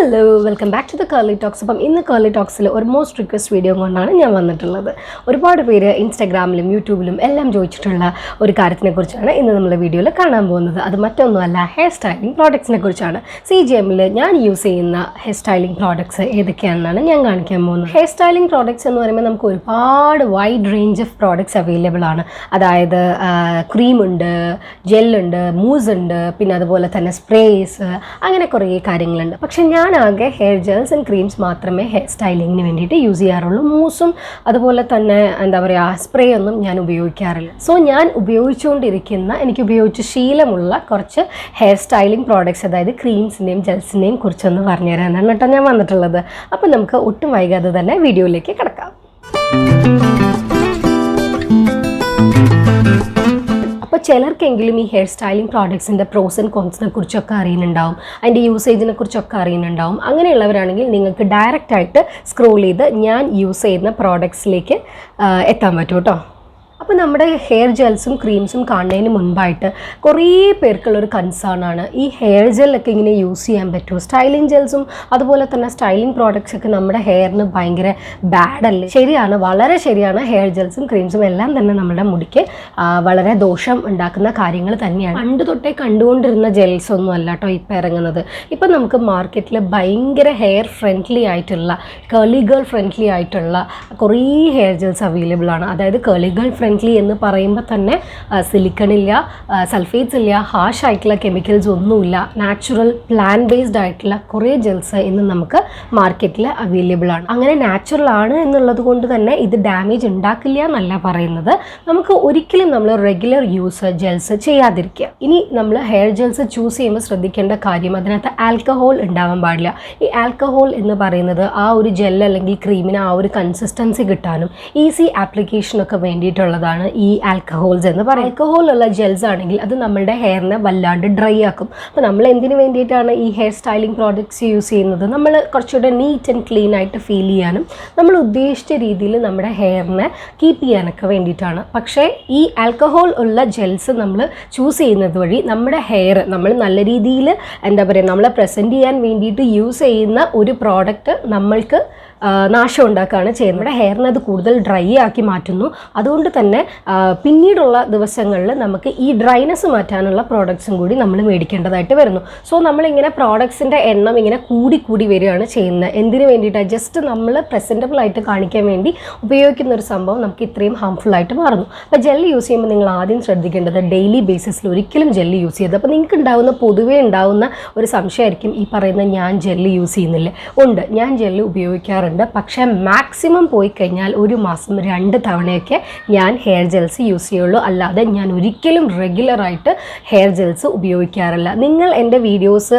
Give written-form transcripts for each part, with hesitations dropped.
Hello, welcome back to the curly talks. അപ്പം ഇന്ന് curly talksൽ ഒരു മോസ്റ്റ് റിക്വസ്റ്റ് വീഡിയോ കൊണ്ടാണ് ഞാൻ വന്നിട്ടുള്ളത്. ഒരുപാട് പേര് ഇൻസ്റ്റാഗ്രാമിലും യൂട്യൂബിലും എല്ലാം ചോദിച്ചിട്ടുള്ള ഒരു കാര്യത്തിനെ കുറിച്ചാണ് ഇന്ന് നമ്മൾ വീഡിയോയിൽ കാണാൻ പോകുന്നത്. അത് മറ്റൊന്നുമല്ല, ഹെയർ സ്റ്റൈലിംഗ് പ്രോഡക്ട്സിനെ കുറിച്ചാണ്. CGMൽ ഞാൻ യൂസ് ചെയ്യുന്ന ഹെയർ സ്റ്റൈലിംഗ് പ്രോഡക്ട്സ് ഏതൊക്കെയാണെന്നാണ് ഞാൻ കാണിക്കാൻ പോകുന്നത്. ഹെയർ സ്റ്റൈലിംഗ് പ്രോഡക്ട്സ് എന്ന് പറയുമ്പോൾ നമുക്ക് ഒരുപാട് wide range of products available ആണ്. അതായത് ക്രീമുണ്ട്, ജെല്ലുണ്ട്, മൂസ് ഉണ്ട്, പിന്നെ അതുപോലെ തന്നെ സ്പ്രേസ്, അങ്ങനെ കുറേ കാര്യങ്ങളുണ്ട്. പക്ഷെ ഞാനാകെ ഹെയർ ജെൽസ് ആൻഡ് ക്രീംസ് മാത്രമേ ഹെയർ സ്റ്റൈലിങ്ങിന് വേണ്ടിയിട്ട് യൂസ് ചെയ്യാറുള്ളൂ. മൂസും അതുപോലെ തന്നെ എന്താ പറയുക, സ്പ്രേ ഒന്നും ഞാൻ ഉപയോഗിക്കാറില്ല. സോ ഞാൻ എനിക്ക് ഉപയോഗിച്ച് ശീലമുള്ള കുറച്ച് ഹെയർ സ്റ്റൈലിംഗ് പ്രോഡക്ട്സ്, അതായത് ക്രീംസിൻ്റെയും ജെൽസിൻ്റെയും കുറിച്ചൊന്ന് പറഞ്ഞു തരാനാണ് കേട്ടോ ഞാൻ വന്നിട്ടുള്ളത്. അപ്പം നമുക്ക് ഒട്ടും വൈകാതെ തന്നെ വീഡിയോയിലേക്ക് കിടക്കാം. അപ്പോൾ ചിലർക്കെങ്കിലും ഈ ഹെയർ സ്റ്റൈലിംഗ് പ്രോഡക്ട്സിൻ്റെ പ്രോസ് ആൻഡ് കോൺസിനെ കുറിച്ചൊക്കെ അറിയുന്നുണ്ടാവും, അതിൻ്റെ യൂസേജിനെ കുറിച്ചൊക്കെ അറിയുന്നുണ്ടാവും. അങ്ങനെയുള്ളവരാണെങ്കിൽ നിങ്ങൾക്ക് ഡയറക്റ്റായിട്ട് സ്ക്രോൾ ചെയ്ത് ഞാൻ യൂസ് ചെയ്യുന്ന പ്രോഡക്ട്സിലേക്ക് എത്താൻ പറ്റും കേട്ടോ. അപ്പോൾ നമ്മുടെ ഹെയർ ജെൽസും ക്രീംസും കാണുന്നതിന് മുൻപായിട്ട് കുറേ പേർക്കുള്ളൊരു കൺസേൺ ഈ ഹെയർ ജെല്ലൊക്കെ ഇങ്ങനെ യൂസ് ചെയ്യാൻ പറ്റുമോ? സ്റ്റൈലിംഗ് ജെൽസും അതുപോലെ തന്നെ സ്റ്റൈലിംഗ് പ്രോഡക്ട്സൊക്കെ നമ്മുടെ ഹെയറിന് ഭയങ്കര ബാഡല്ലേ? ശരിയാണ്, വളരെ ശരിയാണ്. ഹെയർ ജെൽസും ക്രീംസും എല്ലാം തന്നെ നമ്മുടെ മുടിക്ക് വളരെ ദോഷം ഉണ്ടാക്കുന്ന കാര്യങ്ങൾ തന്നെയാണ്. പണ്ട് തൊട്ടേ കണ്ടുകൊണ്ടിരുന്ന ജെൽസ് ഒന്നും അല്ല കേട്ടോ ഇപ്പോൾ ഇറങ്ങുന്നത്. ഇപ്പം നമുക്ക് മാർക്കറ്റിൽ ഭയങ്കര ഹെയർ ഫ്രണ്ട്ലി ആയിട്ടുള്ള, കേളി ഗേൾ ഫ്രണ്ട്ലി ആയിട്ടുള്ള കുറേ ഹെയർ ജെൽസ് അവൈലബിൾ ആണ്. അതായത് കേളി ഗേൾ ഫ്രണ്ട്ലി എന്ന് പറയുമ്പോൾ തന്നെ സിലിക്കൺ ഇല്ല, സൾഫേറ്റ്സ് ഇല്ല, ഹാർഷ് ആയിട്ടുള്ള കെമിക്കൽസ് ഒന്നുമില്ല, നാച്ചുറൽ പ്ലാൻ ബേസ്ഡ് ആയിട്ടുള്ള കുറേ ജെൽസ് ഇന്ന് നമുക്ക് മാർക്കറ്റിൽ അവൈലബിൾ ആണ്. അങ്ങനെ നാച്ചുറൽ ആണ് എന്നുള്ളത് കൊണ്ട് തന്നെ ഇത് ഡാമേജ് ഉണ്ടാക്കില്ല എന്നല്ല പറയുന്നത്. നമുക്ക് ഒരിക്കലും നമ്മൾ റെഗുലർ യൂസ് ജെൽസ് ചെയ്യാതിരിക്കുക. ഇനി നമ്മൾ ഹെയർ ജെൽസ് ചൂസ് ചെയ്യുമ്പോൾ ശ്രദ്ധിക്കേണ്ട കാര്യം, അതിനകത്ത് ആൽക്കഹോൾ ഉണ്ടാവാൻ പാടില്ല. ഈ ആൽക്കഹോൾ എന്ന് പറയുന്നത് ആ ഒരു ജെൽ അല്ലെങ്കിൽ ക്രീമിന് ആ ഒരു കൺസിസ്റ്റൻസി കിട്ടാനും ഈസി ആപ്ലിക്കേഷനൊക്കെ വേണ്ടിയിട്ടുള്ളതാണ് ഈ ആൽക്കഹോൾസ് എന്ന് പറയും. ആൽക്കഹോൾ ഉള്ള ജെൽസ് ആണെങ്കിൽ അത് നമ്മളുടെ ഹെയറിനെ വല്ലാണ്ട് ഡ്രൈ ആക്കും. അപ്പോൾ നമ്മൾ എന്തിനു വേണ്ടിയിട്ടാണ് ഈ ഹെയർ സ്റ്റൈലിംഗ് പ്രോഡക്ട്സ് യൂസ് ചെയ്യുന്നത്? നമ്മൾ കുറച്ചുകൂടെ നീറ്റ് ആൻഡ് ക്ലീൻ ആയിട്ട് ഫീൽ ചെയ്യാനും നമ്മൾ ഉദ്ദേശിച്ച രീതിയിൽ നമ്മുടെ ഹെയറിനെ കീപ്പ് ചെയ്യാനൊക്കെ വേണ്ടിയിട്ടാണ്. പക്ഷേ ഈ ആൽക്കഹോൾ ഉള്ള ജെൽസ് നമ്മൾ ചൂസ് ചെയ്യുന്നത് വഴി നമ്മുടെ ഹെയർ നമ്മൾ നല്ല രീതിയിൽ എന്താ പറയുക, നമ്മളെ പ്രസൻറ്റ് ചെയ്യാൻ വേണ്ടിയിട്ട് യൂസ് ചെയ്യുന്ന ഒരു പ്രോഡക്റ്റ് നമ്മൾക്ക് നാശം ഉണ്ടാക്കുകയാണ് ചെയ്യുന്നത്. നമ്മുടെ ഹെയറിനെ അത് കൂടുതൽ ഡ്രൈ ആക്കി മാറ്റുന്നു. അതുകൊണ്ട് തന്നെ പിന്നീടുള്ള ദിവസങ്ങളിൽ നമുക്ക് ഈ ഡ്രൈനെസ് മാറ്റാനുള്ള പ്രോഡക്ട്സും കൂടി നമ്മൾ മേടിക്കേണ്ടതായിട്ട് വരുന്നു. സോ നമ്മളിങ്ങനെ പ്രോഡക്ട്സിൻ്റെ എണ്ണം ഇങ്ങനെ കൂടി വരികയാണ് ചെയ്യുന്നത്. എന്തിനു വേണ്ടിയിട്ടാണ്? ജസ്റ്റ് നമ്മൾ പ്രസൻറ്റബിൾ ആയിട്ട് കാണിക്കാൻ വേണ്ടി ഉപയോഗിക്കുന്ന ഒരു സംഭവം നമുക്ക് ഇത്രയും ഹാംഫുൾ ആയിട്ട് മാറുന്നു. അപ്പോൾ ജെല്ല് യൂസ് ചെയ്യുമ്പോൾ നിങ്ങൾ ആദ്യം ശ്രദ്ധിക്കേണ്ടത് ഡെയിലി ബേസിസിൽ ഒരിക്കലും ജെല്ല് യൂസ് ചെയ്ത്. അപ്പോൾ നിങ്ങൾക്ക് പൊതുവേ ഉണ്ടാവുന്ന ഒരു സംശയമായിരിക്കും, ഈ പറയുന്ന ഞാൻ ജെല്ല് യൂസ് ചെയ്യുന്നില്ലേ? ഉണ്ട്, ഞാൻ ജെല്ല് ഉപയോഗിക്കാറുണ്ട്. പക്ഷേ മാക്സിമം പോയി കഴിഞ്ഞാൽ ഒരു മാസം 2 തവണയൊക്കെ ഞാൻ ഹെയർ ജെൽസ് യൂസ് ചെയ്യുള്ളൂ. അല്ലാതെ ഞാൻ ഒരിക്കലും റെഗുലറായിട്ട് ഹെയർ ജെൽസ് ഉപയോഗിക്കാറില്ല. നിങ്ങൾ എൻ്റെ വീഡിയോസ്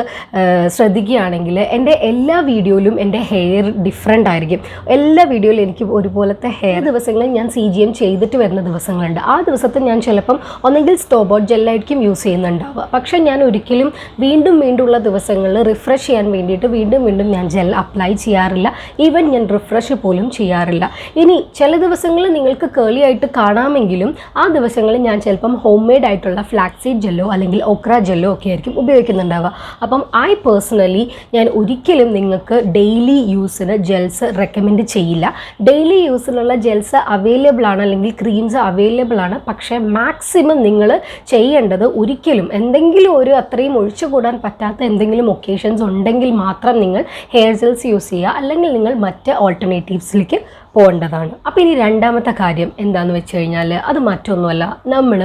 ശ്രദ്ധിക്കുകയാണെങ്കിൽ എൻ്റെ എല്ലാ വീഡിയോയിലും എൻ്റെ ഹെയർ ഡിഫറെൻ്റ് ആയിരിക്കും. എല്ലാ വീഡിയോയിലും എനിക്ക് ഒരുപോലത്തെ ഹെയർ ദിവസങ്ങളിൽ ഞാൻ CGM ചെയ്തിട്ട് വരുന്ന ദിവസങ്ങളുണ്ട്. ആ ദിവസത്തിൽ ഞാൻ ചിലപ്പം ഒന്നെങ്കിൽ സ്റ്റോബോട്ട് ജെല്ലായിരിക്കും യൂസ് ചെയ്യുന്നുണ്ടാവുക. പക്ഷേ ഞാൻ ഒരിക്കലും വീണ്ടുമുള്ള ദിവസങ്ങളിൽ റിഫ്രഷ് ചെയ്യാൻ വേണ്ടിയിട്ട് വീണ്ടും ഞാൻ ജെൽ അപ്ലൈ ചെയ്യാറില്ല. ഈവൻ ഞാൻ റിഫ്രഷ് പോലും ചെയ്യാറില്ല. ഇനി ചില ദിവസങ്ങളിൽ നിങ്ങൾക്ക് കേളി ആയിട്ട് കാണാമെങ്കിലും ആ ദിവസങ്ങളിൽ ഞാൻ ചിലപ്പം ഹോം മെയ്ഡ് ആയിട്ടുള്ള ഫ്ലാക്സീഡ് ജെല്ലോ അല്ലെങ്കിൽ ഓക്ര ജെല്ലോ ഒക്കെ ആയിരിക്കും ഉപയോഗിക്കുന്നുണ്ടാവുക. അപ്പം പേഴ്സണലി ഞാൻ ഒരിക്കലും നിങ്ങൾക്ക് ഡെയിലി യൂസിന് ജെൽസ് റെക്കമെൻഡ് ചെയ്യില്ല. ഡെയിലി യൂസിനുള്ള ജെൽസ് അവൈലബിൾ ആണ്, അല്ലെങ്കിൽ ക്രീംസ് അവൈലബിൾ ആണ്. പക്ഷേ മാക്സിമം നിങ്ങൾ ചെയ്യേണ്ടത്, ഒരിക്കലും എന്തെങ്കിലും ഒരു അത്രയും ഒഴിച്ചുകൂടാൻ പറ്റാത്ത എന്തെങ്കിലും ഒക്കേഷൻസ് ഉണ്ടെങ്കിൽ മാത്രം നിങ്ങൾ ഹെയർ ജെൽസ് യൂസ് ചെയ്യുക, അല്ലെങ്കിൽ നിങ്ങൾ മറ്റ് ഓൾട്ടർനേറ്റീവ്സിലേക്ക് പോകേണ്ടതാണ്. അപ്പോൾ ഇനി രണ്ടാമത്തെ കാര്യം എന്താണെന്ന് വെച്ച് കഴിഞ്ഞാൽ, അത് മറ്റൊന്നുമല്ല, നമ്മൾ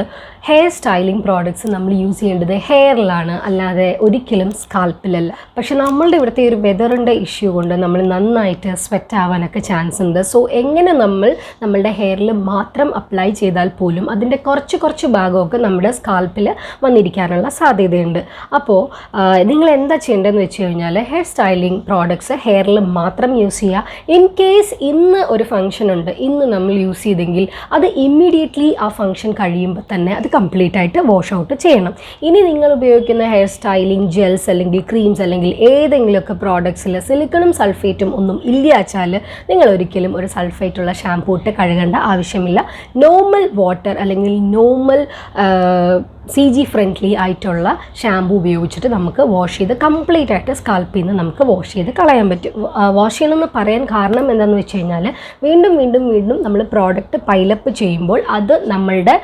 ഹെയർ സ്റ്റൈലിംഗ് പ്രോഡക്ട്സ് നമ്മൾ യൂസ് ചെയ്യേണ്ടത് ഹെയറിലാണ്, അല്ലാതെ ഒരിക്കലും സ്കാൽപ്പിലല്ല. പക്ഷെ നമ്മളുടെ ഇവിടുത്തെ ഒരു വെതറിൻ്റെ ഇഷ്യൂ കൊണ്ട് നമ്മൾ നന്നായിട്ട് സ്വെറ്റ് ആവാനൊക്കെ ചാൻസ് ഉണ്ട്. സോ എങ്ങനെ നമ്മളുടെ ഹെയറിൽ മാത്രം അപ്ലൈ ചെയ്താൽ പോലും അതിൻ്റെ കുറച്ച് ഭാഗമൊക്കെ നമ്മുടെ സ്കാൽപ്പിൽ വന്നിരിക്കാനുള്ള സാധ്യതയുണ്ട്. അപ്പോൾ നിങ്ങൾ എന്താ ചെയ്യേണ്ടതെന്ന് വെച്ച് കഴിഞ്ഞാൽ, ഹെയർ സ്റ്റൈലിംഗ് പ്രോഡക്ട്സ് ഹെയറിൽ മാത്രം യൂസ് ചെയ്യുക. ഇൻ കേസ് ഇന്ന് ഒരു ഒരു ഫംഗ്ഷൻ ഉണ്ട്, ഇന്ന് നമ്മൾ യൂസ് ചെയ്തെങ്കിൽ അത് ഇമ്മീഡിയറ്റ്ലി ആ ഫംഗ്ഷൻ കഴിയുമ്പോൾ തന്നെ അത് കംപ്ലീറ്റ് ആയിട്ട് വാഷ് ഔട്ട് ചെയ്യണം. ഇനി നിങ്ങൾ ഉപയോഗിക്കുന്ന ഹെയർ സ്റ്റൈലിംഗ് ജെൽസ് അല്ലെങ്കിൽ ക്രീംസ് അല്ലെങ്കിൽ ഏതെങ്കിലുമൊക്കെ പ്രോഡക്ട്സിൽ സിലിക്കണും സൾഫേറ്റും ഒന്നും ഇല്ല വെച്ചാൽ നിങ്ങൾ ഒരിക്കലും ഒരു സൾഫേറ്റുള്ള ഷാമ്പൂ ഇട്ട് കഴുകേണ്ട ആവശ്യമില്ല. നോർമൽ വാട്ടർ അല്ലെങ്കിൽ നോർമൽ CG ഫ്രണ്ട്ലി ആയിട്ടുള്ള ഷാമ്പൂ ഉപയോഗിച്ചിട്ട് നമുക്ക് വാഷ് ചെയ്ത് കംപ്ലീറ്റ് ആയിട്ട് സ്കാൽപ്പിൽ നിന്ന് നമുക്ക് വാഷ് ചെയ്ത് കളയാൻ പറ്റും. വാഷ് ചെയ്യണമെന്ന് പറയാൻ കാരണം എന്താണെന്ന് വെച്ച് കഴിഞ്ഞാൽ വീണ്ടും വീണ്ടും വീണ്ടും നമ്മൾ പ്രോഡക്റ്റ് പൈലപ്പ് ചെയ്യുമ്പോൾ അത് നമ്മളുടെ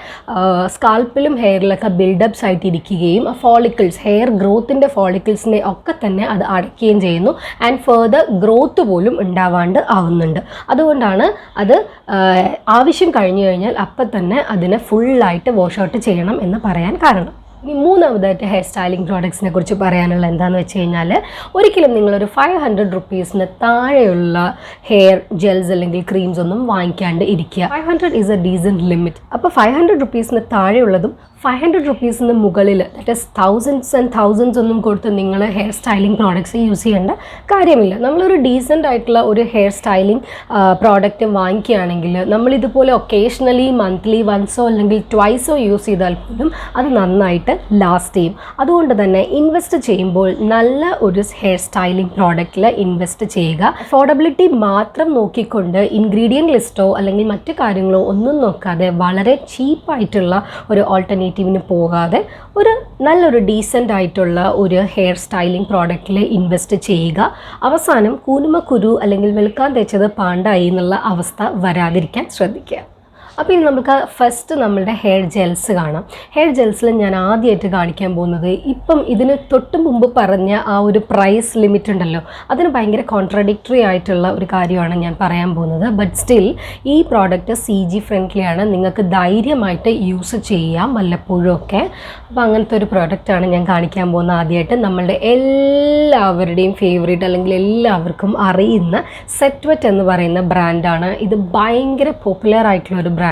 സ്കാൽപ്പിലും ഹെയറിലൊക്കെ ബിൽഡപ്സ് ആയിട്ട് ഇരിക്കുകയും ആ ഫോളിക്കിൾസ് ഹെയർ ഗ്രോത്തിൻ്റെ ഫോളിക്കിൾസിനെ ഒക്കെ തന്നെ അത് അടയ്ക്കുകയും ചെയ്യുന്നു. ആൻഡ് ഫെർദർ ഗ്രോത്ത് പോലും ഉണ്ടാവാണ്ട് ആവുന്നുണ്ട്. അതുകൊണ്ടാണ് അത് ആവശ്യം കഴിഞ്ഞു കഴിഞ്ഞാൽ അപ്പം തന്നെ അതിനെ ഫുള്ളായിട്ട് വാഷ് ഔട്ട് ചെയ്യണം എന്ന് പറയാൻ കാരണം. ഇനി മൂന്നാമതായിട്ട് ഹെയർ സ്റ്റൈലിംഗ് പ്രോഡക്ട്സിനെ കുറിച്ച് പറയാനുള്ള എന്താണെന്ന് വെച്ച് കഴിഞ്ഞാൽ ഒരിക്കലും നിങ്ങളൊരു 500 റുപ്പീസിന് താഴെയുള്ള ഹെയർ ജെൽസ് അല്ലെങ്കിൽ ക്രീംസ് ഒന്നും വാങ്ങിക്കാണ്ട് ഇരിക്കുക. 500 ഈസ് എ ഡീസൻറ്റ് ലിമിറ്റ്. അപ്പോൾ 500 റുപ്പീസിന് താഴെയുള്ളതും 500 റുപ്പീസിന് മുകളിൽ that is thousands and thousands ഒന്നും കൊടുത്ത് നിങ്ങൾ ഹെയർ സ്റ്റൈലിംഗ് പ്രോഡക്ട്സ് യൂസ് ചെയ്യേണ്ട കാര്യമില്ല. നമ്മളൊരു ഡീസൻ്റ് ആയിട്ടുള്ള ഒരു ഹെയർ സ്റ്റൈലിംഗ് പ്രോഡക്റ്റ് വാങ്ങിക്കുകയാണെങ്കിൽ നമ്മളിതുപോലെ ഒക്കേഷണലി മന്ത്ലി വൺസോ അല്ലെങ്കിൽ ട്വൈസോ യൂസ് ചെയ്താൽ പോലും അത് നന്നായിട്ട് ലാസ്റ്റ് ചെയ്യും. അതുകൊണ്ട് തന്നെ ഇൻവെസ്റ്റ് ചെയ്യുമ്പോൾ നല്ല ഒരു ഹെയർ സ്റ്റൈലിംഗ് പ്രോഡക്റ്റിൽ ഇൻവെസ്റ്റ് ചെയ്യുക. അഫോർഡബിലിറ്റി മാത്രം നോക്കിക്കൊണ്ട് ഇൻഗ്രീഡിയൻറ്റ് ലിസ്റ്റോ അല്ലെങ്കിൽ മറ്റു കാര്യങ്ങളോ ഒന്നും നോക്കാതെ വളരെ ചീപ്പായിട്ടുള്ള ഒരു ഓൾട്ടർനേറ്റീവിന് പോകാതെ ഒരു നല്ലൊരു ഡീസൻ്റ് ആയിട്ടുള്ള ഒരു ഹെയർ സ്റ്റൈലിംഗ് പ്രോഡക്റ്റിൽ ഇൻവെസ്റ്റ് ചെയ്യുക. അവസാനം കുനുമക്കുരു അല്ലെങ്കിൽ വെളുക്കാൻ തേച്ചത് പാണ്ടായി എന്നുള്ള അവസ്ഥ വരാതിരിക്കാൻ ശ്രദ്ധിക്കുക. അപ്പോൾ ഇനി നമുക്ക് ഫസ്റ്റ് നമ്മളുടെ ഹെയർ ജെൽസ് കാണാം. ഹെയർ ജെൽസിൽ ഞാൻ ആദ്യമായിട്ട് കാണിക്കാൻ പോകുന്നത് ഇപ്പം ഇതിന് തൊട്ട് മുമ്പ് പറഞ്ഞ ആ ഒരു പ്രൈസ് ലിമിറ്റ് ഉണ്ടല്ലോ, അതിന് ഭയങ്കര കോൺട്രഡിക്ടറി ആയിട്ടുള്ള ഒരു കാര്യമാണ് ഞാൻ പറയാൻ പോകുന്നത്. ബട്ട് സ്റ്റിൽ ഈ പ്രോഡക്റ്റ് CG ഫ്രണ്ട്ലിയാണ്, നിങ്ങൾക്ക് ധൈര്യമായിട്ട് യൂസ് ചെയ്യാം വല്ലപ്പോഴും ഒക്കെ. അപ്പോൾ അങ്ങനത്തെ ഒരു പ്രോഡക്റ്റാണ് ഞാൻ കാണിക്കാൻ പോകുന്നത് ആദ്യമായിട്ട്. നമ്മളുടെ എല്ലാവരുടെയും ഫേവറേറ്റ് അല്ലെങ്കിൽ എല്ലാവർക്കും അറിയുന്ന സെറ്റ്വെറ്റ് എന്ന് പറയുന്ന ബ്രാൻഡാണ്. ഇത് ഭയങ്കര പോപ്പുലർ ആയിട്ടുള്ള ഒരു ബ്രാൻഡാണ്.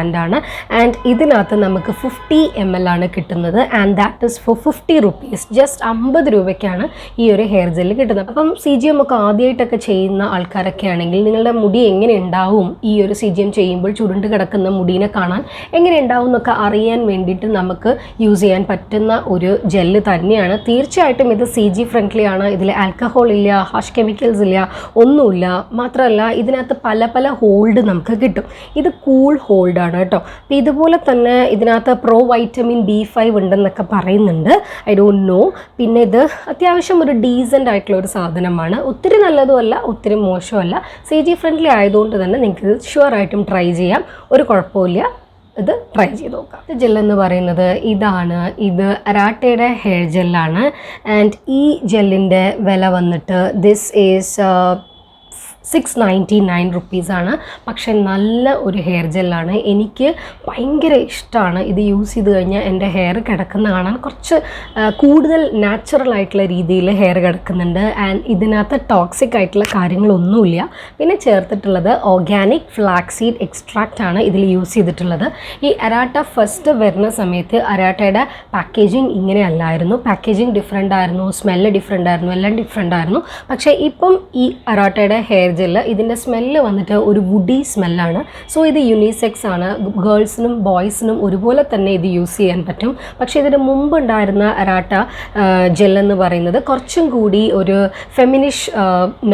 ആൻഡ് ഇതിനകത്ത് നമുക്ക് 50 ml ആണ് കിട്ടുന്നത്. And that is for 50 rupees. Just 50 രൂപയ്ക്കാണ് ഈ ഒരു ഹെയർ ജെല്ല് കിട്ടുന്നത്. അപ്പം CGM ഒക്കെ ആദ്യമായിട്ടൊക്കെ ചെയ്യുന്ന ആൾക്കാരൊക്കെ ആണെങ്കിൽ നിങ്ങളുടെ മുടി എങ്ങനെ ഉണ്ടാവും, ഈ ഒരു CGM ചെയ്യുമ്പോൾ ചുരുണ്ട് കിടക്കുന്ന മുടീനെ കാണാൻ എങ്ങനെ ഉണ്ടാവും എന്നൊക്കെ അറിയാൻ വേണ്ടിയിട്ട് നമുക്ക് യൂസ് ചെയ്യാൻ പറ്റുന്ന ഒരു ജെല്ല് തന്നെയാണ്. തീർച്ചയായിട്ടും ഇത് CG ഫ്രണ്ട്ലി ആണ്. ഇതിൽ ആൽക്കഹോൾ ഇല്ല, ഹാഷ് കെമിക്കൽസ് ഇല്ല, ഒന്നുമില്ല. മാത്രമല്ല ഇതിനകത്ത് പല പല ഹോൾഡ് നമുക്ക് കിട്ടും. ഇത് കൂൾ ഹോൾഡാണ് കേട്ടോ. അപ്പോൾ ഇതുപോലെ തന്നെ ഇതിനകത്ത് വൈറ്റമിൻ B5 ഉണ്ടെന്നൊക്കെ പറയുന്നുണ്ട്. I don't know. പിന്നെ ഇത് അത്യാവശ്യം ഒരു ഡീസൻ്റ് ആയിട്ടുള്ള ഒരു സാധനമാണ്. ഒത്തിരി നല്ലതുമല്ല, ഒത്തിരി മോശമല്ല. CG ഫ്രണ്ട്ലി ആയതുകൊണ്ട് തന്നെ നിങ്ങൾക്ക് ഇത് ഷുവറായിട്ടും ട്രൈ ചെയ്യാം, ഒരു കുഴപ്പമില്ല. ഇത് ട്രൈ ചെയ്ത് നോക്കാം. ഇത് ജെല്ലെന്ന് പറയുന്നത് ഇതാണ്. ഇത് അരാട്ടയുടെ ഹെയർ ജെല്ലാണ്. ആൻഡ് ഈ ജെല്ലിൻ്റെ വില വന്നിട്ട് ദിസ് ഈസ് 699 റുപ്പീസാണ്. പക്ഷേ നല്ല ഒരു ഹെയർ ജെല്ലാണ്. എനിക്ക് ഭയങ്കര ഇഷ്ടമാണ്. ഇത് യൂസ് ചെയ്ത് കഴിഞ്ഞാൽ എൻ്റെ ഹെയർ കിടക്കുന്ന കാണാൻ കുറച്ച് കൂടുതൽ നാച്ചുറൽ ആയിട്ടുള്ള രീതിയിൽ ഹെയർ കിടക്കുന്നുണ്ട്. ആൻഡ് ഇതിനകത്ത് ടോക്സിക് ആയിട്ടുള്ള കാര്യങ്ങളൊന്നുമില്ല. പിന്നെ ചേർത്തിട്ടുള്ളത് ഓർഗാനിക് ഫ്ലാക്സ് സീഡ് എക്സ്ട്രാക്റ്റ് ആണ് ഇതിൽ യൂസ് ചെയ്തിട്ടുള്ളത്. ഈ അരാട്ട ഫസ്റ്റ് വരുന്ന സമയത്ത് അരാട്ടയുടെ പാക്കേജിങ് ഇങ്ങനെ അല്ലായിരുന്നു. പാക്കേജിങ് ഡിഫറെൻ്റ് ആയിരുന്നു, സ്മെല്ല് ഡിഫറെൻ്റ് ആയിരുന്നു, എല്ലാം ഡിഫറെൻ്റ് ആയിരുന്നു. പക്ഷേ ഇപ്പം ഈ അരാട്ടയുടെ ഹെയർ ജെല്ല് ഇതിൻ്റെ സ്മെല്ല് വന്നിട്ട് ഒരു വുഡി സ്മെല്ലാണ്. സോ ഇത് യൂണിസെക്സ് ആണ്. ഗേൾസിനും ബോയ്സിനും ഒരുപോലെ തന്നെ ഇത് യൂസ് ചെയ്യാൻ പറ്റും. പക്ഷേ ഇതിന് മുമ്പ് ഉണ്ടായിരുന്ന അരാട്ട ജെല്ലെന്ന് പറയുന്നത് കുറച്ചും കൂടി ഒരു ഫെമിനിഷ്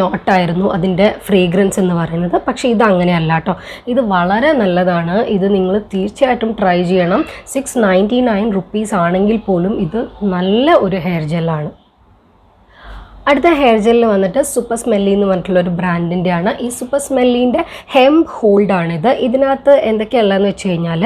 നോട്ടായിരുന്നു അതിൻ്റെ ഫ്രേഗ്രൻസ് എന്ന് പറയുന്നത്. പക്ഷേ ഇത് അങ്ങനെയല്ല കേട്ടോ. ഇത് വളരെ നല്ലതാണ്. ഇത് നിങ്ങൾ തീർച്ചയായിട്ടും ട്രൈ ചെയ്യണം. 699 റുപ്പീസ് ആണെങ്കിൽ പോലും ഇത് നല്ല ഒരു ഹെയർ ജെല്ലാണ്. അടുത്ത ഹെയർ ജെല്ല് വന്നിട്ട് സൂപ്പർ സ്മെല്ലി എന്ന് പറഞ്ഞിട്ടുള്ളൊരു ബ്രാൻഡിൻ്റെ ആണ്. ഈ സൂപ്പർ സ്മെല്ലിൻ്റെ Hemp.Hold ആണിത്. ഇതിനകത്ത് എന്തൊക്കെയുള്ളതെന്ന് വെച്ച് കഴിഞ്ഞാൽ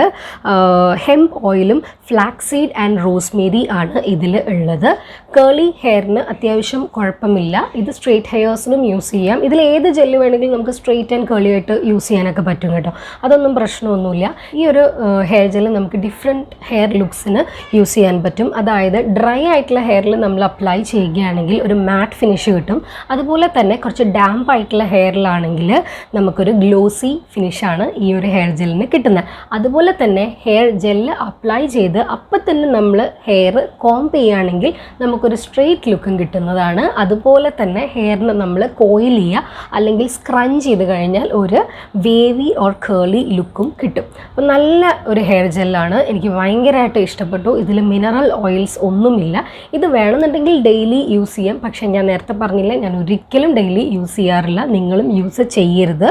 ഹെംപ് ഓയിലും ഫ്ലാക്സ് സീഡ് ആൻഡ് റോസ്മേരി ആണ് ഇതിൽ ഉള്ളത്. കേളി ഹെയറിന് അത്യാവശ്യം കുഴപ്പമില്ല. ഇത് സ്ട്രെയിറ്റ് ഹെയർസിനും യൂസ് ചെയ്യാം. ഇതിൽ ഏത് ജെല്ല് വേണമെങ്കിലും നമുക്ക് സ്ട്രെയിറ്റ് ആൻഡ് കേളി ആയിട്ട് യൂസ് ചെയ്യാനൊക്കെ പറ്റും കേട്ടോ. അതൊന്നും പ്രശ്നമൊന്നുമില്ല. ഈ ഒരു ഹെയർ ജെല്ല് നമുക്ക് ഡിഫറെൻറ്റ് ഹെയർ ലുക്സിന് യൂസ് ചെയ്യാൻ പറ്റും. അതായത് ഡ്രൈ ആയിട്ടുള്ള ഹെയറിൽ നമ്മൾ അപ്ലൈ ചെയ്യുകയാണെങ്കിൽ ഒരു മാറ്റ് മാറ്റ് ഫിനിഷ് കിട്ടും. അതുപോലെ തന്നെ കുറച്ച് ഡാമ്പ് ആയിട്ടുള്ള ഹെയറിലാണെങ്കിൽ നമുക്കൊരു ഗ്ലോസി ഫിനിഷാണ് ഈ ഒരു ഹെയർ ജെല്ലിന് കിട്ടുന്നത്. അതുപോലെ തന്നെ ഹെയർ ജെല്ല് അപ്ലൈ ചെയ്ത് അപ്പം തന്നെ നമ്മൾ ഹെയർ കോംബ് ചെയ്യുകയാണെങ്കിൽ നമുക്കൊരു സ്ട്രെയിറ്റ് ലുക്കും കിട്ടുന്നതാണ്. അതുപോലെ തന്നെ ഹെയറിന് നമ്മൾ കോയിൽ ചെയ്യുക അല്ലെങ്കിൽ സ്ക്രഞ്ച് ചെയ്ത് കഴിഞ്ഞാൽ ഒരു വേവി ഓർ കേളി ലുക്കും കിട്ടും. അപ്പോൾ നല്ല ഒരു ഹെയർ ജെല്ലാണ്, എനിക്ക് ഭയങ്കരമായിട്ട് ഇഷ്ടപ്പെട്ടു. ഇതിൽ മിനറൽ ഓയിൽസ് ഒന്നുമില്ല. ഇത് വേണമെന്നുണ്ടെങ്കിൽ ഡെയിലി യൂസ് ചെയ്യാം, പക്ഷേ ഞാൻ നേരത്തെ പറഞ്ഞില്ല, ഞാൻ ഒരിക്കലും ഡെയിലി യൂസ് ചെയ്യാറില്ല. നിങ്ങളും യൂസ് ചെയ്യരുത്.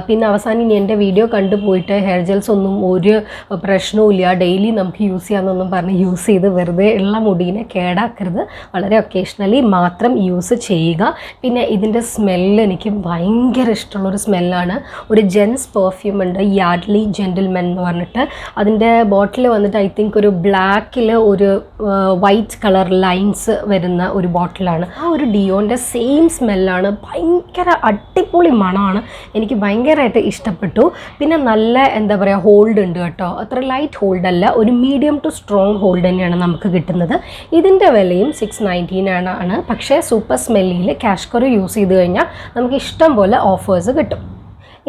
പിന്നെ അവസാനം ഇനി എൻ്റെ വീഡിയോ കണ്ടുപോയിട്ട് ഹെയർ ജെൽസ് ഒന്നും ഒരു പ്രശ്നവും ഇല്ല, ഡെയിലി നമുക്ക് യൂസ് ചെയ്യാമെന്നൊന്നും പറഞ്ഞ് യൂസ് ചെയ്ത് വെറുതെ ഉള്ള മുടീനെ കേടാക്കരുത്. വളരെ ഒക്കേഷണലി മാത്രം യൂസ് ചെയ്യുക. പിന്നെ ഇതിൻ്റെ സ്മെല്ല് എനിക്ക് ഭയങ്കര ഇഷ്ടമുള്ളൊരു സ്മെല്ലാണ്. ഒരു ജെൻസ് പെർഫ്യൂം ഉണ്ട്, യാഡ്ലി ജെൻറ്റിൽമെൻ എന്ന് പറഞ്ഞിട്ട്. അതിൻ്റെ ബോട്ടിൽ വന്നിട്ട് ഐ തിങ്ക് ഒരു ബ്ലാക്കിൽ ഒരു വൈറ്റ് കളർ ലൈൻസ് വരുന്ന ഒരു ബോട്ടിലാണ്. ആ ഒരു ഡിയോൻ്റെ സെയിം സ്മെല്ലാണ്, ഭയങ്കര അടിപൊളി മണമാണ്, എനിക്ക് ഭയങ്കരമായിട്ട് ഇഷ്ടപ്പെട്ടു. പിന്നെ നല്ല എന്താ പറയുക ഹോൾഡ് ഉണ്ട് കേട്ടോ, അത്ര ലൈറ്റ് ഹോൾഡ് അല്ല, ഒരു മീഡിയം ടു സ്ട്രോങ് ഹോൾഡ് തന്നെയാണ് നമുക്ക് കിട്ടുന്നത്. ഇതിൻ്റെ വിലയും 619 ആണ്. പക്ഷേ സൂപ്പർ സ്മെല്ലിയിൽ ക്യാഷ് കറി യൂസ് ചെയ്ത് കഴിഞ്ഞാൽ നമുക്ക് ഇഷ്ടം പോലെ ഓഫേഴ്സ് കിട്ടും.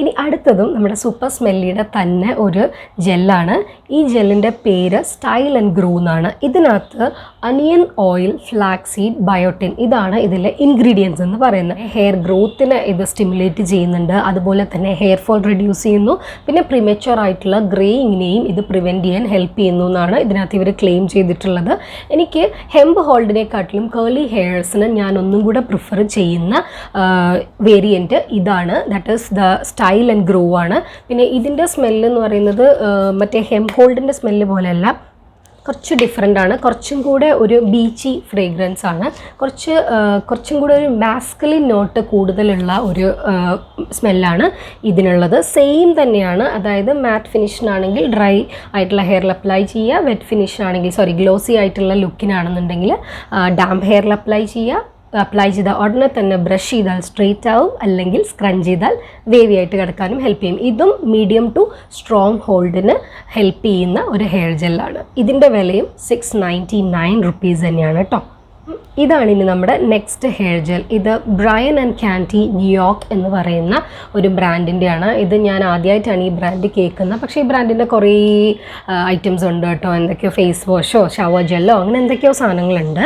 ഇനി അടുത്തതും നമ്മുടെ സൂപ്പർ സ്മെല്ലിയുടെ തന്നെ ഒരു ജെല്ലാണ്. ഈ ജെല്ലിൻ്റെ പേര് സ്റ്റൈൽ ആൻഡ് ഗ്രൂ എന്നാണ്. ഇതിനകത്ത് അനിയൻ ഓയിൽ, ഫ്ലാക്സ് സീഡ്, ബയോട്ടിൻ, ഇതാണ് ഇതിലെ ഇൻഗ്രീഡിയൻസ് എന്ന് പറയുന്നത്. ഹെയർ ഗ്രോത്തിനെ ഇത് സ്റ്റിമുലേറ്റ് ചെയ്യുന്നുണ്ട്, അതുപോലെ തന്നെ ഹെയർ ഫോൾ റിഡ്യൂസ് ചെയ്യുന്നു, പിന്നെ പ്രിമച്വർ ആയിട്ടുള്ള ഗ്രേയിങ്ങിനെയും ഇത് പ്രിവെൻറ്റ് ചെയ്യാൻ ഹെൽപ്പ് ചെയ്യുന്നു എന്നാണ് ഇതിനകത്ത് ഇവർ ക്ലെയിം ചെയ്തിട്ടുള്ളത്. എനിക്ക് ഹെംപ് ഹോൾഡിനെക്കാട്ടിലും കേളി ഹെയർസിന് ഞാൻ ഒന്നും കൂടെ പ്രിഫർ ചെയ്യുന്ന വേരിയൻറ്റ് ഇതാണ്. That is the style and grow ആണ്. പിന്നെ ഇതിൻ്റെ സ്മെല്ല് എന്ന് പറയുന്നത് മറ്റേ ഹെംപ് ഹോൾഡിൻ്റെ സ്മെല്ല് പോലെയല്ല, കുറച്ച് ഡിഫറെൻ്റ് ആണ്. കുറച്ചും കൂടെ ഒരു ബീച്ചി ഫ്രേഗ്രൻസ് ആണ്, കുറച്ചും കൂടെ ഒരു മാസ്കുലിൻ നോട്ട് കൂടുതലുള്ള ഒരു സ്മെല്ലാണ് ഇതിനുള്ളത്. സെയിം തന്നെയാണ്, അതായത് മാറ്റ് ഫിനിഷിനാണെങ്കിൽ ഡ്രൈ ആയിട്ടുള്ള ഹെയറിൽ അപ്ലൈ ചെയ്യുക, വെറ്റ് ഫിനിഷിനാണെങ്കിൽ ഗ്ലോസി ആയിട്ടുള്ള ലുക്കിനാണെന്നുണ്ടെങ്കിൽ ഡാംപ് ഹെയറിൽ അപ്ലൈ ചെയ്യുക. അപ്ലൈ ചെയ്താൽ ഉടനെ തന്നെ ബ്രഷ് ചെയ്താൽ സ്ട്രെയിറ്റ് ആവും, അല്ലെങ്കിൽ സ്ക്രഞ്ച് ചെയ്താൽ വേവി ആയിട്ട് കിടക്കാനും ഹെൽപ്പ് ചെയ്യും. ഇതും മീഡിയം ടു സ്ട്രോങ് ഹോൾഡിന് ഹെൽപ്പ് ചെയ്യുന്ന ഒരു ഹെയർ ജെല്ലാണ്. ഇതിൻ്റെ വിലയും 699 റുപ്പീസ് തന്നെയാണ് കേട്ടോ. ഇതാണ് ഇനി നമ്മുടെ നെക്സ്റ്റ് ഹെയർ ജെൽ. ഇത് ബ്രയൻ ആൻഡ് കാൻറ്റി ന്യൂയോർക്ക് എന്ന് പറയുന്ന ഒരു ബ്രാൻഡിൻ്റെയാണ്. ഇത് ഞാൻ ആദ്യമായിട്ടാണ് ഈ ബ്രാൻഡ് കേൾക്കുന്നത്, പക്ഷേ ഈ ബ്രാൻഡിൻ്റെ കുറേ ഐറ്റംസ് ഉണ്ട് കേട്ടോ. എന്തൊക്കെയോ ഫേസ് വാഷോ ഷവർ ജെല്ലോ അങ്ങനെ എന്തൊക്കെയോ സാധനങ്ങളുണ്ട്.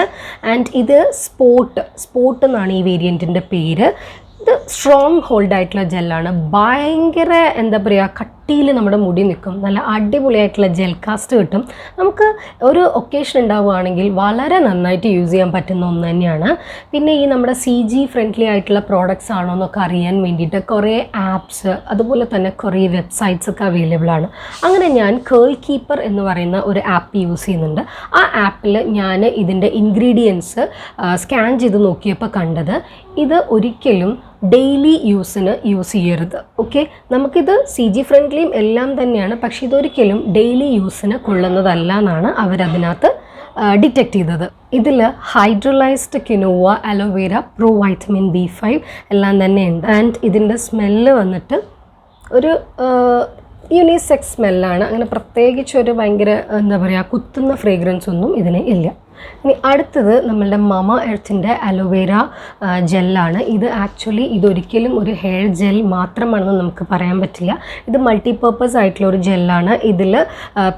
ആൻഡ് ഇത് സ്പോട്ട് എന്നാണ് ഈ വേരിയൻറ്റിൻ്റെ പേര്. ഇത് സ്ട്രോങ് ഹോൾഡായിട്ടുള്ള ജെല്ലാണ്, ഭയങ്കര എന്താ പറയുക കട്ടിയിൽ നമ്മുടെ മുടി നിൽക്കും, നല്ല അടിപൊളിയായിട്ടുള്ള ജെൽ കാസ്റ്റ് കിട്ടും. നമുക്ക് ഒരു ഒക്കേഷൻ ഉണ്ടാവുകയാണെങ്കിൽ വളരെ നന്നായിട്ട് യൂസ് ചെയ്യാൻ പറ്റുന്ന ഒന്ന് തന്നെയാണ്. പിന്നെ ഈ നമ്മുടെ CG ഫ്രണ്ട്ലി ആയിട്ടുള്ള പ്രോഡക്റ്റ്സ് ആണോ എന്നൊക്കെ അറിയാൻ വേണ്ടിയിട്ട് കുറേ ആപ്സ്, അതുപോലെ തന്നെ കുറേ വെബ്സൈറ്റ്സ് ഒക്കെ അവൈലബിൾ ആണ്. അങ്ങനെ ഞാൻ കേൾ കീപ്പർ എന്ന് പറയുന്ന ഒരു ആപ്പ് യൂസ് ചെയ്യുന്നുണ്ട്. ആ ആപ്പിൽ ഞാൻ ഇതിൻ്റെ ഇൻഗ്രീഡിയൻസ് സ്കാൻ ചെയ്ത് നോക്കിയപ്പോൾ കണ്ടത്, ഇത് ഒരിക്കലും ഡെയിലി യൂസിന് യൂസ് ചെയ്യരുത്. ഓക്കെ, നമുക്കിത് CG ഫ്രണ്ട്ലിയും എല്ലാം തന്നെയാണ്, പക്ഷേ ഇതൊരിക്കലും ഡെയിലി യൂസിന് കൊള്ളുന്നതല്ല എന്നാണ് അവരതിനകത്ത് ഡിറ്റക്റ്റ് ചെയ്തത്. ഇതിൽ hydrolysed quinoa, aloe vera, pro vitamin B5 എല്ലാം തന്നെ ഉണ്ട്. ആൻഡ് ഇതിൻ്റെ സ്മെല്ല് വന്നിട്ട് ഒരു യൂണിസെക്സ് സ്മെല്ലാണ്. അങ്ങനെ പ്രത്യേകിച്ചൊരു ഭയങ്കര എന്താ പറയുക കുത്തുന്ന ഫ്രേഗ്രൻസ് ഒന്നും ഇതിന് ഇല്ല. ഇനി അടുത്തത് നമ്മളുടെ മമ എർത്തിൻ്റെ അലോവേര ജെല്ലാണ്. ഇത് ആക്ച്വലി ഇതൊരിക്കലും ഒരു ഹെയർ ജെൽ മാത്രമാണെന്ന് നമുക്ക് പറയാൻ പറ്റില്ല. ഇത് മൾട്ടിപർപ്പസ് ആയിട്ടുള്ള ഒരു ജെല്ലാണ്. ഇതിൽ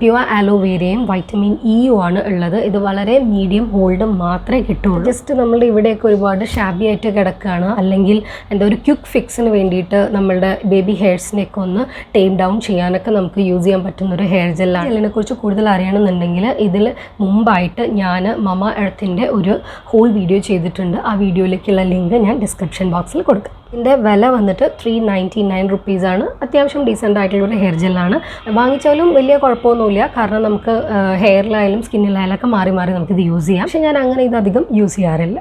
പ്യുവർ അലോവേരയും വൈറ്റമിൻ ഇയും ആണ് ഉള്ളത്. ഇത് വളരെ മീഡിയം ഹോൾഡ് മാത്രമേ കിട്ടുള്ളൂ. ജസ്റ്റ് നമ്മളുടെ ഇവിടെയൊക്കെ ഒരുപാട് ഷാബി ആയിട്ട് കിടക്കുകയാണ്, അല്ലെങ്കിൽ എന്താ ഒരു ക്വിക്ക് ഫിക്സിന് വേണ്ടിയിട്ട് നമ്മളുടെ ബേബി ഹെയർസിനെയൊക്കെ ഒന്ന് ടേം ഡൗൺ ചെയ്യാനൊക്കെ നമുക്ക് യൂസ് ചെയ്യാൻ പറ്റുന്ന ഒരു ഹെയർ ജെല്ലാണ്. ജെല്ലിനെക്കുറിച്ച് കൂടുതൽ അറിയണമെന്നുണ്ടെങ്കിൽ ഇതിൽ മുമ്പായിട്ട് ഞാൻ മമ എർത്തിൻ്റെ ഒരു ഹോൾ വീഡിയോ ചെയ്തിട്ടുണ്ട്. ആ വീഡിയോയിലേക്കുള്ള ലിങ്ക് ഞാൻ ഡിസ്ക്രിപ്ഷൻ ബോക്സിൽ കൊടുക്കാം. ഇതിൻ്റെ വില വന്നിട്ട് 399 റുപ്പീസാണ്. അത്യാവശ്യം ഡീസൻ്റ് ആയിട്ടുള്ളൊരു ഹെയർ ജെല്ലാണ്. വാങ്ങിച്ചാലും വലിയ കുഴപ്പമൊന്നുമില്ല, കാരണം നമുക്ക് ഹെയറിലായാലും സ്കിന്നിലായാലും ഒക്കെ മാറി മാറി നമുക്കിത് യൂസ് ചെയ്യാം. പക്ഷേ ഞാൻ അങ്ങനെ ഇതധികം യൂസ് ചെയ്യാറില്ല.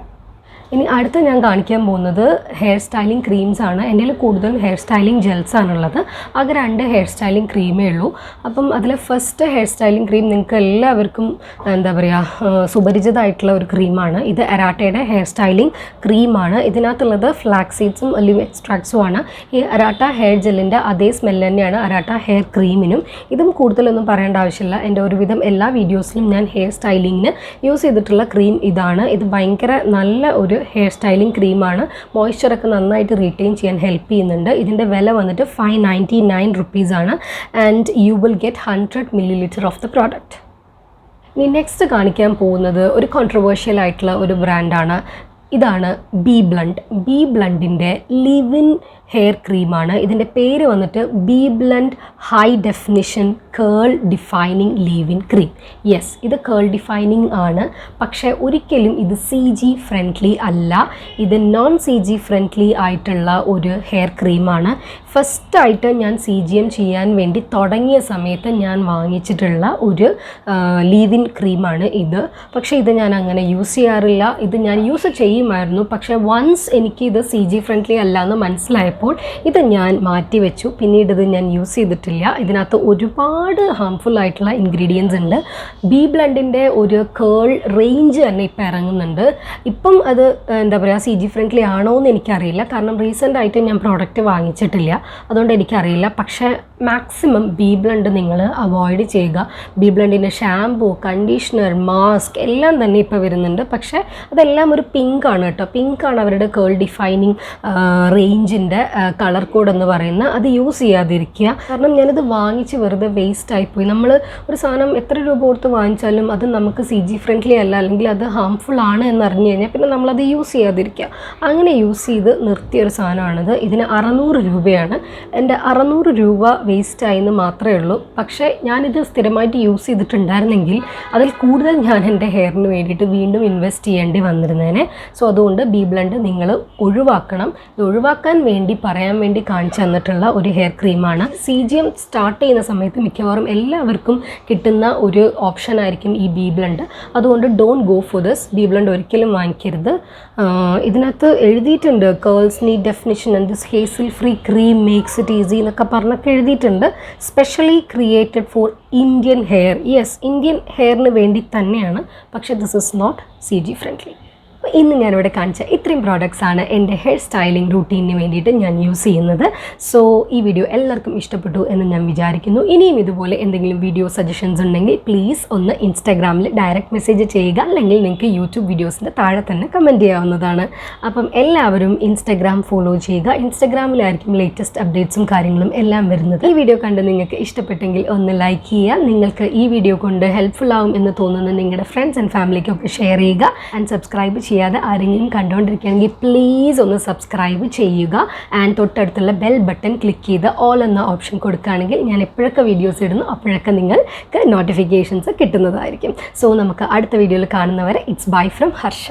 ഇനി അടുത്ത് ഞാൻ കാണിക്കാൻ പോകുന്നത് ഹെയർ സ്റ്റൈലിംഗ് ക്രീംസ് ആണ്. എൻ്റെ കയ്യിൽ കൂടുതലും ഹെയർ സ്റ്റൈലിംഗ് ജെൽസ് ആണുള്ളത്. ആകെ 2 ഹെയർ സ്റ്റൈലിംഗ് ക്രീമേ ഉള്ളൂ. അപ്പം അതിൽ ഫസ്റ്റ് ഹെയർ സ്റ്റൈലിംഗ് ക്രീം നിങ്ങൾക്ക് എല്ലാവർക്കും എന്താ പറയുക സുപരിചിതമായിട്ടുള്ള ഒരു ക്രീമാണ്. ഇത് അരാട്ടയുടെ ഹെയർ സ്റ്റൈലിംഗ് ക്രീമാണ്. ഇതിനകത്തുള്ളത് ഫ്ലാക്സ് സീഡ്സും ഒലിവ് എക്സ്ട്രാക്ട്സും ആണ്. ഈ അരാട്ട ഹെയർ ജെല്ലിൻ്റെ അതേ സ്മെല്ല് തന്നെയാണ് അരാട്ട ഹെയർ ക്രീമിനും. ഇതും കൂടുതലൊന്നും പറയേണ്ട ആവശ്യമില്ല. എൻ്റെ ഒരുവിധം എല്ലാ വീഡിയോസിലും ഞാൻ ഹെയർ സ്റ്റൈലിങ്ങിന് യൂസ് ചെയ്തിട്ടുള്ള ക്രീം ഇതാണ്. ഇത് ഭയങ്കര നല്ല ഒരു ഒരു ഹെയർ സ്റ്റൈലിംഗ് ക്രീമാണ്. മോയ്സ്ചറൊക്കെ നന്നായിട്ട് റീറ്റെയിൻ ചെയ്യാൻ ഹെൽപ്പ് ചെയ്യുന്നുണ്ട്. ഇതിൻ്റെ വില വന്നിട്ട് 599 റുപ്പീസാണ്. And you will get 100 ml of the product. ഇനി നെക്സ്റ്റ് കാണിക്കാൻ പോകുന്നത് ഒരു കോൺട്രവേഴ്ഷ്യൽ ആയിട്ടുള്ള ഒരു ബ്രാൻഡാണ്. ഇതാണ് ബി ബ്ലണ്ട്. ബി ബ്ലണ്ടിൻ്റെ ലിവിൻ ഹെയർ ക്രീമാണ്. ഇതിൻ്റെ പേര് വന്നിട്ട് B Blunt high definition curl defining leave in cream. Yes, ഇത് കേൾ ഡിഫൈനിങ് ആണ്, പക്ഷേ ഒരിക്കലും ഇത് CG ഫ്രണ്ട്ലി അല്ല. ഇത് നോൺ CG ഫ്രണ്ട്ലി ആയിട്ടുള്ള ഒരു ഹെയർ ക്രീമാണ്. ഫസ്റ്റായിട്ട് ഞാൻ CGM ചെയ്യാൻ വേണ്ടി തുടങ്ങിയ സമയത്ത് ഞാൻ വാങ്ങിച്ചിട്ടുള്ള ഒരു ലീവിൻ ക്രീമാണ് ഇത്. പക്ഷേ ഇത് ഞാൻ അങ്ങനെ യൂസ് ചെയ്യാറില്ല. ഇത് ഞാൻ യൂസ് ചെയ്യുമായിരുന്നു, പക്ഷേ വൺസ് എനിക്കിത് CG ഫ്രണ്ട്ലി അല്ല എന്ന് മനസ്സിലായപ്പോൾ ഇത് ഞാൻ മാറ്റി വെച്ചു. പിന്നീട് ഇത് ഞാൻ യൂസ് ചെയ്തിട്ടില്ല. ഇതിനകത്ത് ഒരുപാട് ഹാംഫുൾ ആയിട്ടുള്ള ഇൻഗ്രീഡിയൻസ് ഉണ്ട്. ബി ബ്ലണ്ടിൻ്റെ ഒരു കേൾ റേഞ്ച് തന്നെ ഇപ്പം ഇറങ്ങുന്നുണ്ട്. ഇപ്പം അത് എന്താ പറയുക, CG ഫ്രണ്ട്ലി ആണോ എന്ന് എനിക്കറിയില്ല, കാരണം റീസെൻ്റ് ആയിട്ട് ഞാൻ പ്രോഡക്റ്റ് വാങ്ങിച്ചിട്ടില്ല, അതുകൊണ്ട് എനിക്കറിയില്ല. പക്ഷേ മാക്സിമം ബി ബ്ലണ്ട് നിങ്ങൾ അവോയ്ഡ് ചെയ്യുക. ബി ബ്ലണ്ടിൻ്റെ ഷാംപൂ, കണ്ടീഷണർ, മാസ്ക് എല്ലാം തന്നെ ഇപ്പോൾ വരുന്നുണ്ട്. പക്ഷേ അതെല്ലാം ഒരു പിങ്ക് ആണ് കേട്ടോ. പിങ്കാണ് അവരുടെ കേൾ ഡിഫൈനിങ് റേഞ്ചിൻ്റെ കളർ കോഡ് എന്ന് പറയുന്നത്. അത് യൂസ് ചെയ്യാതിരിക്കുക. കാരണം ഞാനിത് വാങ്ങിച്ച് വെറുതെ വേസ്റ്റ് ആയിപ്പോയി. നമ്മൾ ഒരു സാധനം എത്ര രൂപ കൊടുത്ത് വാങ്ങിച്ചാലും അത് നമുക്ക് CG ഫ്രണ്ട്ലി അല്ല, അല്ലെങ്കിൽ അത് ഹാംഫുൾ ആണ് എന്നറിഞ്ഞു കഴിഞ്ഞാൽ പിന്നെ നമ്മളത് യൂസ് ചെയ്യാതിരിക്കുക. അങ്ങനെ യൂസ് ചെയ്ത് നിർത്തിയൊരു സാധനമാണിത്. ഇതിന് 600 രൂപയാണ്. എൻ്റെ 600 രൂപ വേസ്റ്റായെന്ന് മാത്രമേ ഉള്ളൂ. പക്ഷേ ഞാനിത് സ്ഥിരമായിട്ട് യൂസ് ചെയ്തിട്ടുണ്ടായിരുന്നെങ്കിൽ അതിൽ കൂടുതൽ ഞാൻ എൻ്റെ ഹെയറിന് വേണ്ടിയിട്ട് വീണ്ടും ഇൻവെസ്റ്റ് ചെയ്യേണ്ടി വന്നിരുന്നേനെ. സോ അതുകൊണ്ട് ബി ബ്ലണ്ട് നിങ്ങൾ ഒഴിവാക്കണം. ഇത് ഒഴിവാക്കാൻ വേണ്ടി പറയാൻ വേണ്ടി കാണിച്ചു തന്നിട്ടുള്ള ഒരു ഹെയർ ക്രീമാണ്. CGM സ്റ്റാർട്ട് ചെയ്യുന്ന സമയത്ത് മിക്കവാറും എല്ലാവർക്കും കിട്ടുന്ന ഒരു ഓപ്ഷൻ ആയിരിക്കും ഈ ബി ബ്ലണ്ട്. അതുകൊണ്ട് don't go for this. B Blunt ഒരിക്കലും വാങ്ങിക്കരുത്. ഇതിനകത്ത് എഴുതിയിട്ടുണ്ട് curls need definition and this hassle free cream makes it easy എന്നൊക്കെ പറഞ്ഞൊക്കെ എഴുതിയിട്ടുണ്ട്. Specially created for Indian hair. Yes, Indian ഹെയറിന് വേണ്ടി തന്നെയാണ്, പക്ഷേ this is not CG friendly. ഇന്ന് ഞാനിവിടെ കാണിച്ച ഇത്രയും പ്രോഡക്റ്റ്സാണ് എൻ്റെ ഹെയർ സ്റ്റൈലിംഗ് റൂട്ടീനിന് വേണ്ടിയിട്ട് ഞാൻ യൂസ് ചെയ്യുന്നത്. സോ ഈ വീഡിയോ എല്ലാവർക്കും ഇഷ്ടപ്പെട്ടു എന്ന് ഞാൻ വിചാരിക്കുന്നു. ഇനിയും ഇതുപോലെ എന്തെങ്കിലും വീഡിയോ സജഷൻസ് ഉണ്ടെങ്കിൽ പ്ലീസ് ഒന്ന് ഇൻസ്റ്റാഗ്രാമിൽ ഡയറക്റ്റ് മെസ്സേജ് ചെയ്യുക, അല്ലെങ്കിൽ നിങ്ങൾക്ക് യൂട്യൂബ് വീഡിയോസിൻ്റെ താഴെ തന്നെ കമൻറ്റ് ചെയ്യാവുന്നതാണ്. അപ്പം എല്ലാവരും ഇൻസ്റ്റാഗ്രാം ഫോളോ ചെയ്യുക. ഇൻസ്റ്റാഗ്രാമിലായിരിക്കും ലേറ്റസ്റ്റ് അപ്ഡേറ്റ്സും കാര്യങ്ങളും എല്ലാം വരുന്നത്. ഈ വീഡിയോ കണ്ട് നിങ്ങൾക്ക് ഇഷ്ടപ്പെട്ടെങ്കിൽ ഒന്ന് ലൈക്ക് ചെയ്യുക. നിങ്ങൾക്ക് ഈ വീഡിയോ കൊണ്ട് ഹെൽപ്ഫുൾ ആവും എന്ന് തോന്നുന്ന നിങ്ങളുടെ ഫ്രണ്ട്സ് ആൻഡ് ഫാമിലിക്കൊക്കെ ഷെയർ ചെയ്യുക. ആൻഡ് സബ്സ്ക്രൈബ് ചെയ്യാതെ ആരെങ്കിലും കണ്ടുകൊണ്ടിരിക്കുകയാണെങ്കിൽ പ്ലീസ് ഒന്ന് സബ്സ്ക്രൈബ് ചെയ്യുക. ആൻഡ് തൊട്ടടുത്തുള്ള ബെൽ ബട്ടൺ ക്ലിക്ക് ചെയ്ത് ഓൾ എന്ന ഓപ്ഷൻ കൊടുക്കുകയാണെങ്കിൽ ഞാൻ എപ്പോഴൊക്കെ വീഡിയോസ് ഇടുന്നു അപ്പോഴൊക്കെ നിങ്ങൾക്ക് നോട്ടിഫിക്കേഷൻസ് കിട്ടുന്നതായിരിക്കും. സോ നമുക്ക് അടുത്ത വീഡിയോയിൽ കാണുന്നവരെ ഇറ്റ്സ് ബൈ ഫ്രം ഹർഷ.